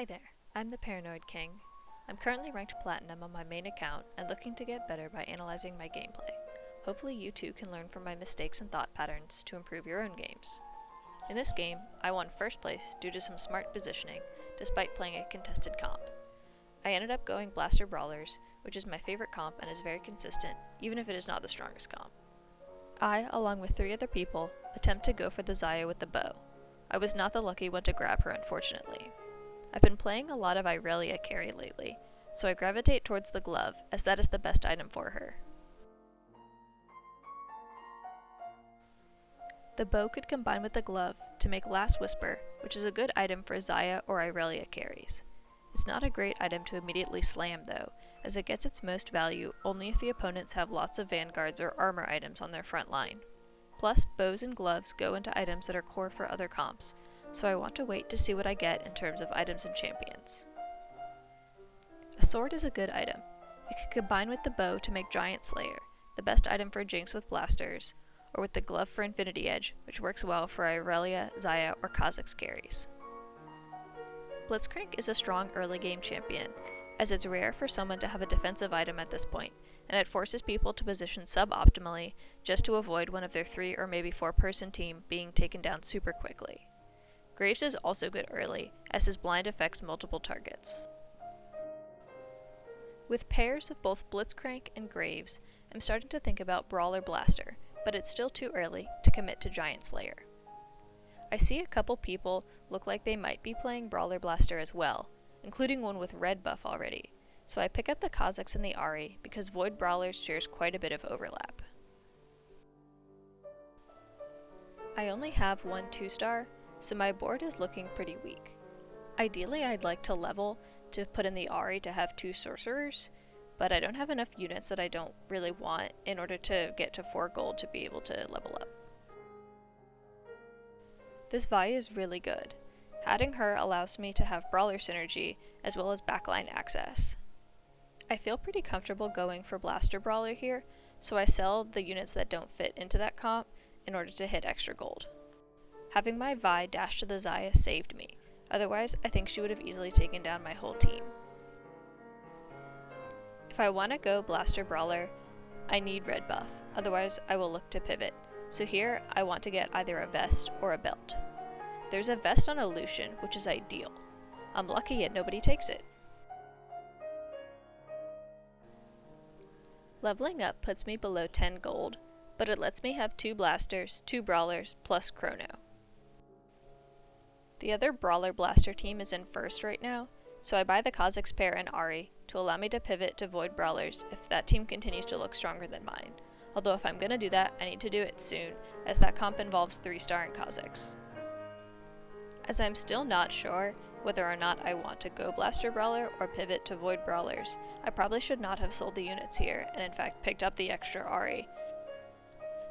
Hi there, I'm the Paranoid King. I'm currently ranked Platinum on my main account and looking to get better by analyzing my gameplay. Hopefully you too can learn from my mistakes and thought patterns to improve your own games. In this game, I won first place due to some smart positioning, despite playing a contested comp. I ended up going Blaster Brawlers, which is my favorite comp and is very consistent, even if it is not the strongest comp. I, along with 3 other people, attempt to go for the Xayah with the bow. I was not the lucky one to grab her, unfortunately. I've been playing a lot of Irelia carry lately, so I gravitate towards the glove, as that is the best item for her. The bow could combine with the glove to make Last Whisper, which is a good item for Xayah or Irelia carries. It's not a great item to immediately slam though, as it gets its most value only if the opponents have lots of vanguards or armor items on their front line. Plus, bows and gloves go into items that are core for other comps, so I want to wait to see what I get in terms of items and champions. A sword is a good item. It can combine with the bow to make Giant Slayer, the best item for Jinx with blasters, or with the glove for Infinity Edge, which works well for Irelia, Xayah, or Kha'Zix carries. Blitzcrank is a strong early game champion, as it's rare for someone to have a defensive item at this point, and it forces people to position suboptimally just to avoid one of their 3 or maybe 4 person team being taken down super quickly. Graves is also good early, as his blind affects multiple targets. With pairs of both Blitzcrank and Graves, I'm starting to think about Brawler Blaster, but it's still too early to commit to Giant Slayer. I see a couple people look like they might be playing Brawler Blaster as well, including one with red buff already, so I pick up the Kha'Zix and the Ahri because Void Brawlers shares quite a bit of overlap. I only have one 2-star, so my board is looking pretty weak. Ideally I'd like to level to put in the Ahri to have 2 sorcerers, but I don't have enough units that I don't really want in order to get to 4 gold to be able to level up. This Vi is really good. Adding her allows me to have brawler synergy as well as backline access. I feel pretty comfortable going for Blaster Brawler here, so I sell the units that don't fit into that comp in order to hit extra gold. Having my Vi dash to the Xayah saved me, otherwise I think she would have easily taken down my whole team. If I want to go Blaster Brawler, I need red buff, otherwise I will look to pivot, so here I want to get either a vest or a belt. There's a vest on a Lucian, which is ideal. I'm lucky and nobody takes it. Leveling up puts me below 10 gold, but it lets me have 2 blasters, 2 brawlers, plus Chrono. The other Brawler Blaster team is in first right now, so I buy the Kha'Zix pair and Ahri to allow me to pivot to Void Brawlers if that team continues to look stronger than mine. Although if I'm gonna do that, I need to do it soon, as that comp involves 3-star and Kha'Zix. As I'm still not sure whether or not I want to go Blaster Brawler or pivot to Void Brawlers, I probably should not have sold the units here, and in fact picked up the extra Ahri.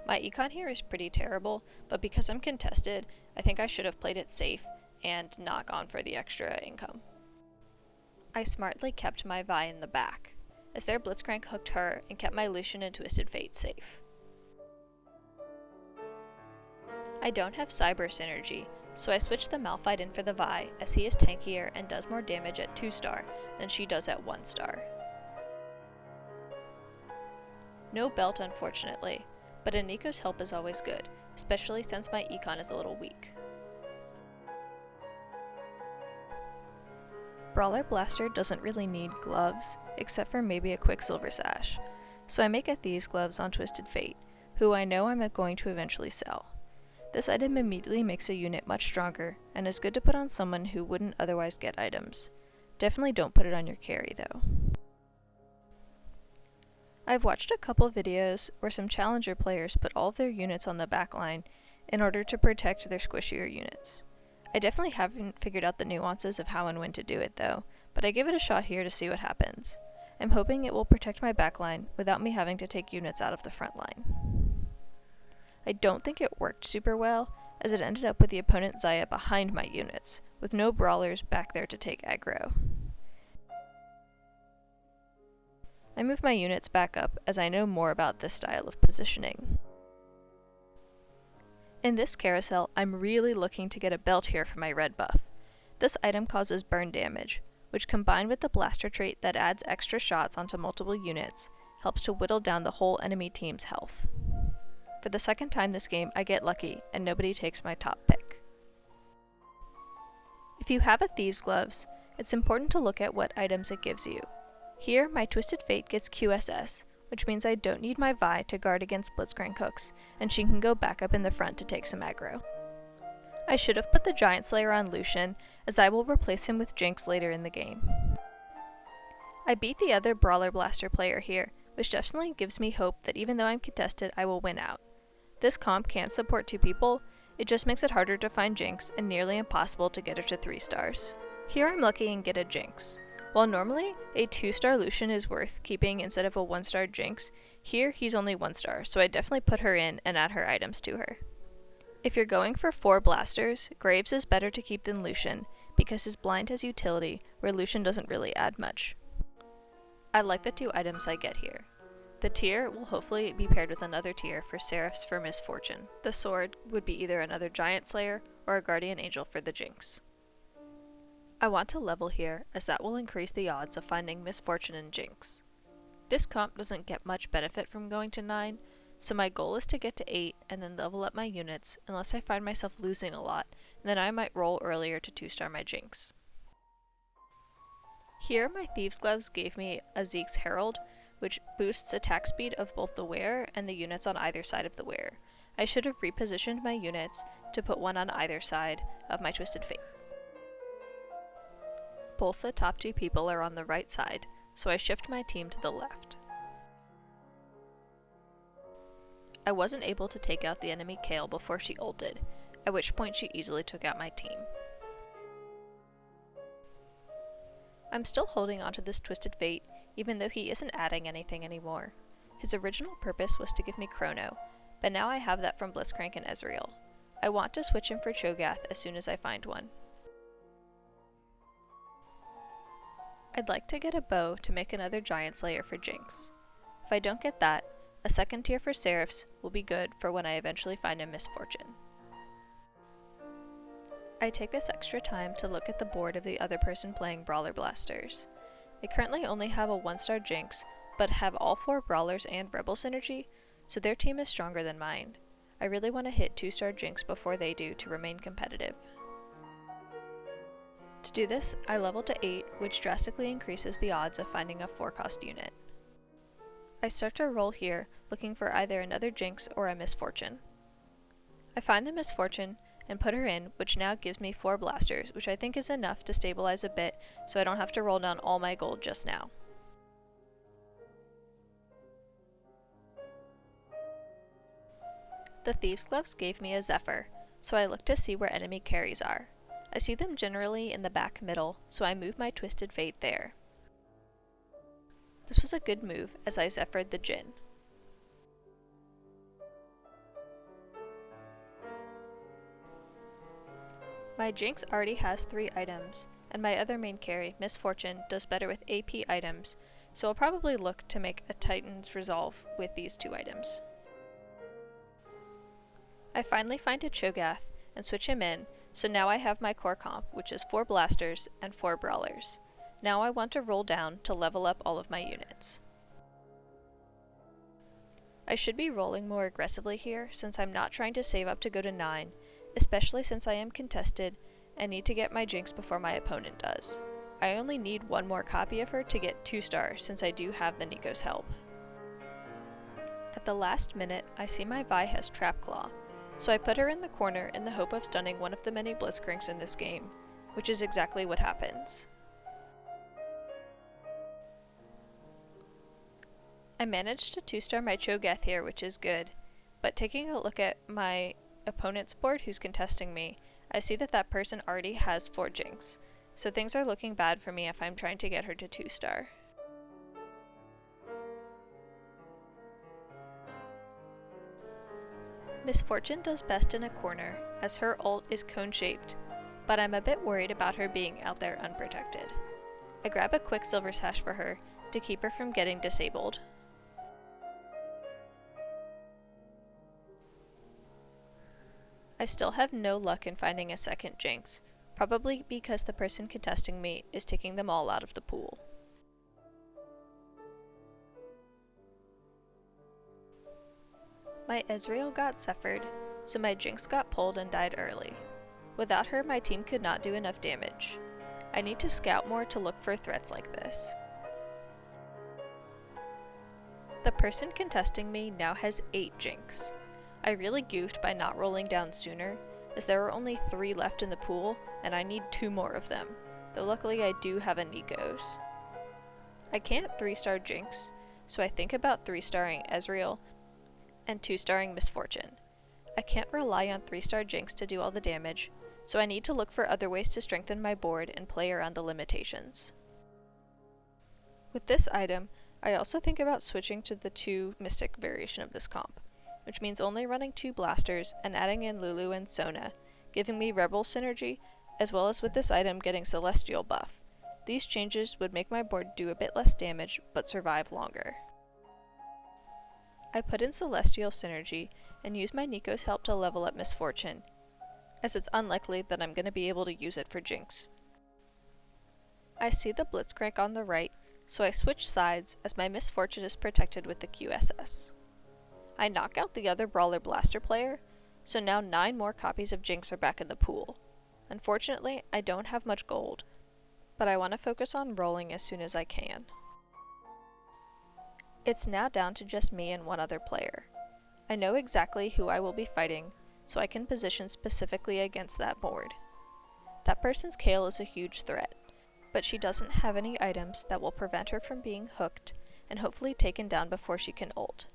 My econ here is pretty terrible, but because I'm contested, I think I should have played it safe and not gone for the extra income. I smartly kept my Vi in the back, as their Blitzcrank hooked her and kept my Lucian and Twisted Fate safe. I don't have Cyber Synergy, so I switched the Malphite in for the Vi, as he is tankier and does more damage at 2-star than she does at 1-star. No belt unfortunately, but a Nico's help is always good, especially since my econ is a little weak. Brawler Blaster doesn't really need gloves, except for maybe a Quicksilver Sash, so I make a Thieves Gloves on Twisted Fate, who I know I'm going to eventually sell. This item immediately makes a unit much stronger, and is good to put on someone who wouldn't otherwise get items. Definitely don't put it on your carry though. I've watched a couple videos where some challenger players put all of their units on the backline in order to protect their squishier units. I definitely haven't figured out the nuances of how and when to do it though, but I give it a shot here to see what happens. I'm hoping it will protect my backline without me having to take units out of the front line. I don't think it worked super well, as it ended up with the opponent Xayah behind my units, with no brawlers back there to take aggro. I move my units back up as I know more about this style of positioning. In this carousel, I'm really looking to get a belt here for my red buff. This item causes burn damage, which combined with the blaster trait that adds extra shots onto multiple units, helps to whittle down the whole enemy team's health. For the second time this game, I get lucky and nobody takes my top pick. If you have a Thieves' Gloves, it's important to look at what items it gives you. Here, my Twisted Fate gets QSS, which means I don't need my Vi to guard against Blitzcrank hooks, and she can go back up in the front to take some aggro. I should have put the Giant Slayer on Lucian, as I will replace him with Jinx later in the game. I beat the other Brawler Blaster player here, which definitely gives me hope that even though I'm contested, I will win out. This comp can't support 2 people, it just makes it harder to find Jinx and nearly impossible to get her to 3 stars. Here I'm lucky and get a Jinx. While normally, a 2-star Lucian is worth keeping instead of a 1-star Jinx, here he's only 1 star, so I definitely put her in and add her items to her. If you're going for 4 blasters, Graves is better to keep than Lucian, because his blind has utility, where Lucian doesn't really add much. I like the 2 items I get here. The tier will hopefully be paired with another tier for Seraphs for Misfortune. The sword would be either another Giant Slayer or a Guardian Angel for the Jinx. I want to level here, as that will increase the odds of finding Misfortune and Jinx. This comp doesn't get much benefit from going to 9, so my goal is to get to 8 and then level up my units unless I find myself losing a lot, and then I might roll earlier to 2-star my Jinx. Here my Thieves' Gloves gave me a Zeke's Herald, which boosts attack speed of both the wearer and the units on either side of the wearer. I should have repositioned my units to put one on either side of my Twisted Fate. Both the top 2 people are on the right side, so I shift my team to the left. I wasn't able to take out the enemy Kayle before she ulted, at which point she easily took out my team. I'm still holding onto this Twisted Fate, even though he isn't adding anything anymore. His original purpose was to give me Chrono, but now I have that from Blitzcrank and Ezreal. I want to switch him for Cho'Gath as soon as I find one. I'd like to get a bow to make another Giant Slayer for Jinx. If I don't get that, a second tier for Seraphs will be good for when I eventually find a Misfortune. I take this extra time to look at the board of the other person playing Brawler Blasters. They currently only have a 1-star Jinx, but have all 4 Brawlers and Rebel synergy, so their team is stronger than mine. I really want to hit 2-star Jinx before they do to remain competitive. To do this, I level to 8, which drastically increases the odds of finding a 4-cost unit. I start to roll here, looking for either another Jinx or a Misfortune. I find the Misfortune and put her in, which now gives me 4 blasters, which I think is enough to stabilize a bit so I don't have to roll down all my gold just now. The Thieves' Gloves gave me a Zephyr, so I look to see where enemy carries are. I see them generally in the back middle, so I move my Twisted Fate there. This was a good move, as I Zephyr'd the Jhin. My Jinx already has 3 items, and my other main carry, Misfortune, does better with AP items, so I'll probably look to make a Titan's Resolve with these 2 items. I finally find a Cho'Gath and switch him in, so now I have my core comp, which is 4 blasters and 4 brawlers. Now I want to roll down to level up all of my units. I should be rolling more aggressively here, since I'm not trying to save up to go to 9, especially since I am contested and need to get my Jinx before my opponent does. I only need 1 more copy of her to get 2 stars, since I do have the Neeko's help. At the last minute, I see my Vi has Trap Claw, so I put her in the corner in the hope of stunning one of the many Blitzcranks in this game, which is exactly what happens. I managed to 2-star my Cho'Gath here, which is good, but taking a look at my opponent's board who's contesting me, I see that that person already has 4 Jinx, so things are looking bad for me if I'm trying to get her to 2-star. Misfortune does best in a corner, as her ult is cone-shaped, but I'm a bit worried about her being out there unprotected. I grab a quick Silver Sash for her to keep her from getting disabled. I still have no luck in finding a second Jinx, probably because the person contesting me is taking them all out of the pool. My Ezreal got suffered, so my Jinx got pulled and died early. Without her, my team could not do enough damage. I need to scout more to look for threats like this. The person contesting me now has 8 Jinx. I really goofed by not rolling down sooner, as there were only 3 left in the pool, and I need 2 more of them, though luckily I do have a Nikos. I can't 3-star Jinx, so I think about 3-starring Ezreal and 2-starring Misfortune. I can't rely on 3-star Jinx to do all the damage, so I need to look for other ways to strengthen my board and play around the limitations. With this item, I also think about switching to the 2 Mystic variation of this comp, which means only running 2 Blasters and adding in Lulu and Sona, giving me Rebel synergy, as well as with this item getting Celestial buff. These changes would make my board do a bit less damage, but survive longer. I put in Celestial synergy and use my Nikos help to level up Misfortune, as it's unlikely that I'm going to be able to use it for Jinx. I see the Blitzcrank on the right, so I switch sides as my Misfortune is protected with the QSS. I knock out the other Brawler Blaster player, so now 9 more copies of Jinx are back in the pool. Unfortunately, I don't have much gold, but I want to focus on rolling as soon as I can. It's now down to just me and 1 other player. I know exactly who I will be fighting, so I can position specifically against that board. That person's Kayle is a huge threat, but she doesn't have any items that will prevent her from being hooked and hopefully taken down before she can ult.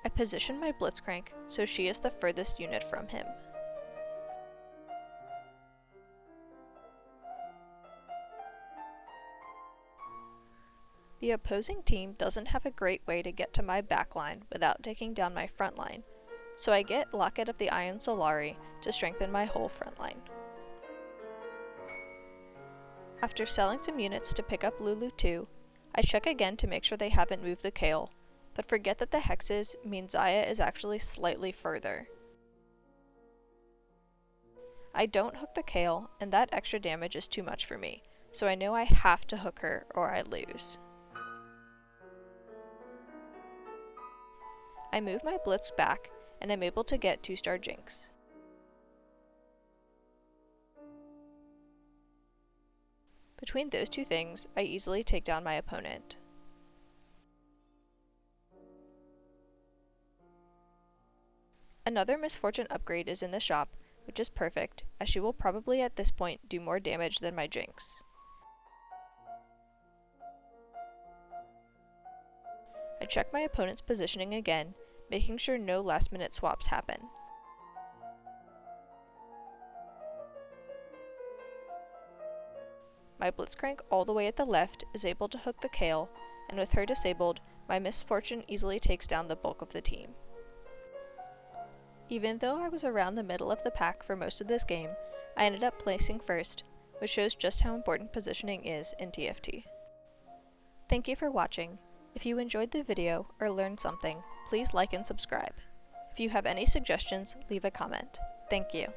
I position my Blitzcrank so she is the furthest unit from him. The opposing team doesn't have a great way to get to my backline without taking down my frontline, so I get Locket of the Iron Solari to strengthen my whole frontline. After selling some units to pick up Lulu 2, I check again to make sure they haven't moved the Kayle, but forget that the hexes mean Xayah is actually slightly further. I don't hook the Kayle, and that extra damage is too much for me, so I know I have to hook her or I lose. I move my Blitz back, and I'm able to get 2-star Jinx. Between those 2 things, I easily take down my opponent. Another Misfortune upgrade is in the shop, which is perfect, as she will probably at this point do more damage than my Jinx. I check my opponent's positioning again, making sure no last-minute swaps happen. My Blitzcrank all the way at the left is able to hook the Kayle, and with her disabled, my Misfortune easily takes down the bulk of the team. Even though I was around the middle of the pack for most of this game, I ended up placing first, which shows just how important positioning is in TFT. Thank you for watching. If you enjoyed the video or learned something, please like and subscribe. If you have any suggestions, leave a comment. Thank you.